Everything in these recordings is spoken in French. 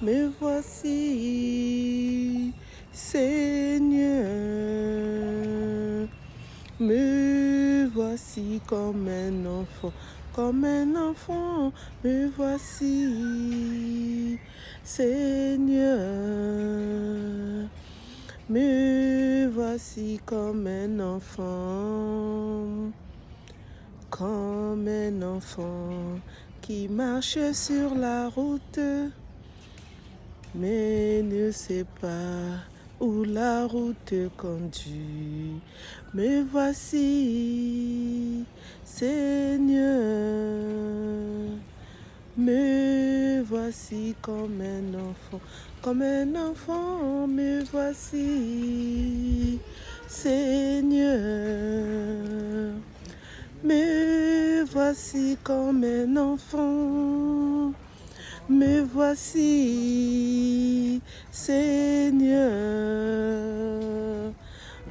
Me voici, Seigneur. Me voici comme un enfant, comme un enfant. Me voici, Seigneur. Me voici comme un enfant qui marche sur la route, mais ne sait pas où la route conduit. Me voici, Seigneur. Me voici comme un enfant, me voici, Seigneur. Me voici comme un enfant, me voici, Seigneur.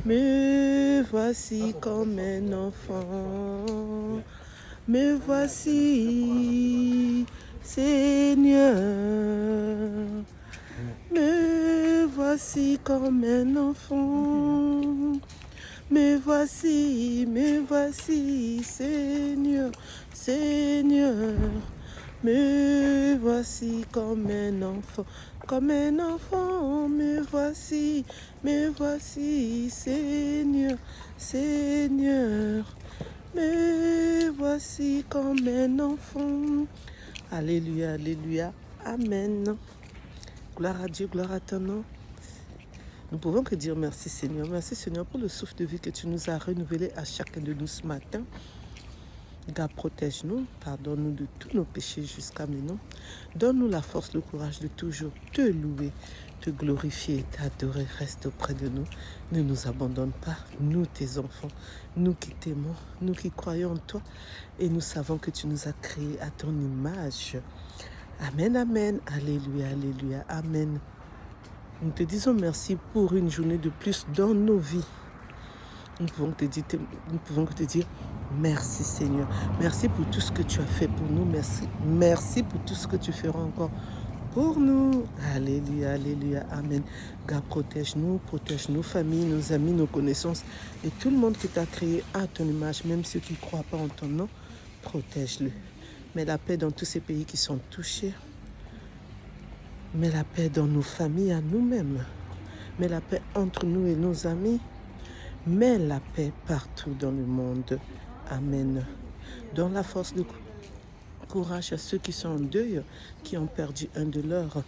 Me voici comme un enfant, me voici, Seigneur. Me voici comme un enfant. Me voici, Seigneur, Seigneur. Me voici comme un enfant, me voici, Seigneur, Seigneur. Me voici comme un enfant. Alléluia, alléluia, amen. Gloire à Dieu, gloire à ton nom. Nous pouvons que dire merci Seigneur. Merci Seigneur pour le souffle de vie que tu nous as renouvelé à chacun de nous ce matin. Garde, protège-nous, pardonne-nous de tous nos péchés jusqu'à maintenant. Donne-nous la force, le courage de toujours te louer, te glorifier, t'adorer. Reste auprès de nous. Ne nous abandonne pas, nous tes enfants, nous qui t'aimons, nous qui croyons en toi. Et nous savons que tu nous as créés à ton image. Amen, amen, alléluia, alléluia, amen. Nous te disons merci pour une journée de plus dans nos vies. Nous pouvons que te dire merci Seigneur. Merci pour tout ce que tu as fait pour nous. Merci pour tout ce que tu feras encore pour nous. Alléluia, alléluia, amen. God, protège nos familles, nos amis, nos connaissances et tout le monde qui t'a créé à ton image, même ceux qui ne croient pas en ton nom, protège-le. Mets la paix dans tous ces pays qui sont touchés. Mets la paix dans nos familles à nous-mêmes. Mets la paix entre nous et nos amis. Mets la paix partout dans le monde. Amen. Donne la force de courage à ceux qui sont en deuil, qui ont perdu un de leurs.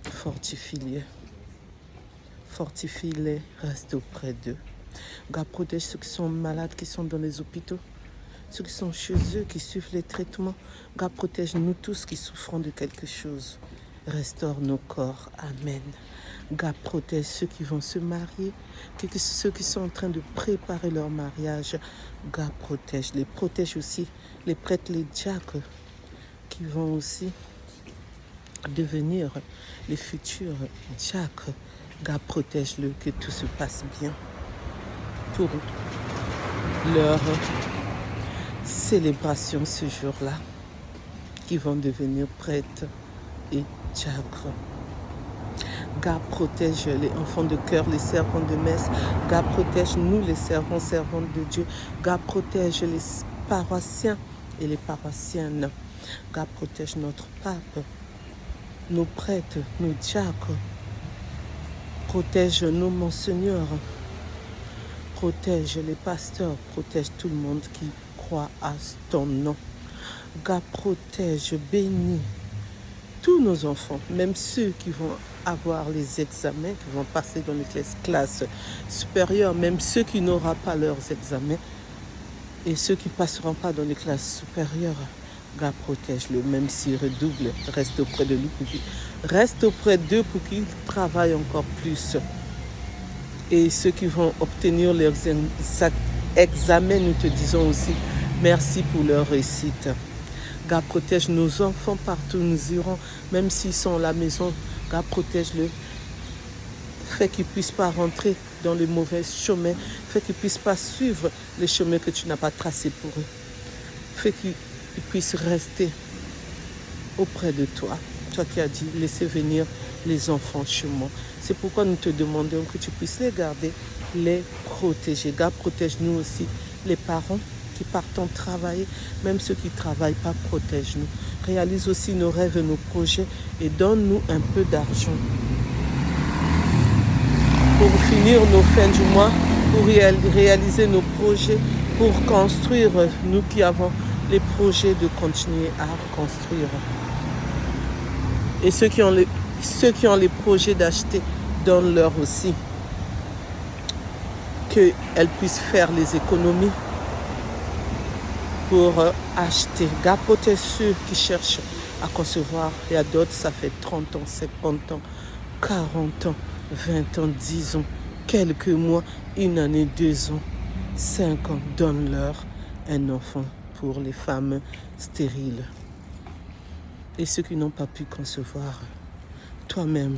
Fortifie-les. Fortifie-les. Reste auprès d'eux. God, protège ceux qui sont malades, qui sont dans les hôpitaux. Ceux qui sont chez eux, qui suivent les traitements. God, protège nous tous qui souffrons de quelque chose. Restaure nos corps. Amen. God, protège ceux qui vont se marier, ceux qui sont en train de préparer leur mariage. God, protège-les. Protège aussi les prêtres, les diacres qui vont aussi devenir les futurs diacres. God, protège-le, que tout se passe bien pour leur célébration ce jour-là, qui vont devenir prêtres et diacres. God, protège les enfants de cœur, les servants de messe. God, protège nous, les servantes de Dieu. God, protège les paroissiens et les paroissiennes. God, protège notre pape, nos prêtres, nos diacres. Protège nos monseigneurs. Protège les pasteurs. Protège tout le monde qui croit à ton nom. God, protège, bénis tous nos enfants, même ceux qui vont avoir les examens, qui vont passer dans les classes supérieures, même ceux qui n'auront pas leurs examens et ceux qui ne passeront pas dans les classes supérieures. God, protège-le, même s'il redouble, reste auprès de lui, reste auprès d'eux pour qu'ils travaillent encore plus. Et ceux qui vont obtenir leurs examens, nous te disons aussi merci pour leur réussite. God, protège nos enfants partout où nous irons, même s'ils sont à la maison. God, protège-le. Fais qu'ils ne puissent pas rentrer dans le mauvais chemin. Fais qu'ils ne puissent pas suivre les chemins que tu n'as pas tracés pour eux. Fais qu'ils puissent rester auprès de toi. toi qui as dit, laissez venir les enfants chez moi. C'est pourquoi nous te demandons que tu puisses les garder, les protéger. Garde, protège-nous aussi, les parents qui partent travailler, même ceux qui ne travaillent pas, protège-nous. Réalise aussi nos rêves et nos projets et donne-nous un peu d'argent pour finir nos fins du mois, pour réaliser nos projets, pour construire, nous qui avons les projets de continuer à construire. Et ceux qui ont les projets d'acheter, donne-leur aussi qu'elles puissent faire les économies pour acheter. Garde, protège ceux qui cherchent à concevoir. Il y a d'autres, ça fait 30 ans, 50 ans, 40 ans, 20 ans, 10 ans, quelques mois, une année, 2 ans, 5 ans. Donne-leur un enfant pour les femmes stériles. Et ceux qui n'ont pas pu concevoir, toi-même,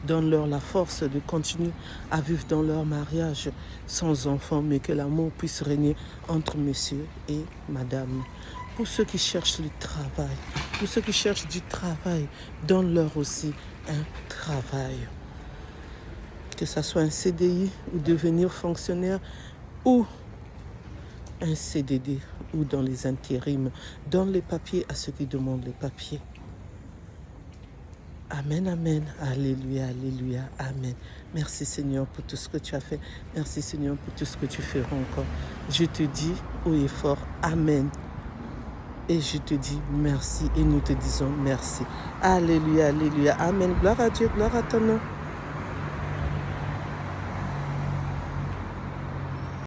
donne-leur la force de continuer à vivre dans leur mariage sans enfants, mais que l'amour puisse régner entre monsieur et madame. Pour ceux qui cherchent le travail, pour ceux qui cherchent du travail, donne-leur aussi un travail. Que ce soit un CDI ou devenir fonctionnaire ou un CDD ou dans les intérims. Donne les papiers à ceux qui demandent les papiers. Amen, amen, alléluia, alléluia, amen. Merci Seigneur pour tout ce que tu as fait. Merci Seigneur pour tout ce que tu feras encore. Je te dis haut et fort, amen. Et je te dis merci et nous te disons merci. Alléluia, alléluia, amen. Gloire à Dieu, gloire à ton nom.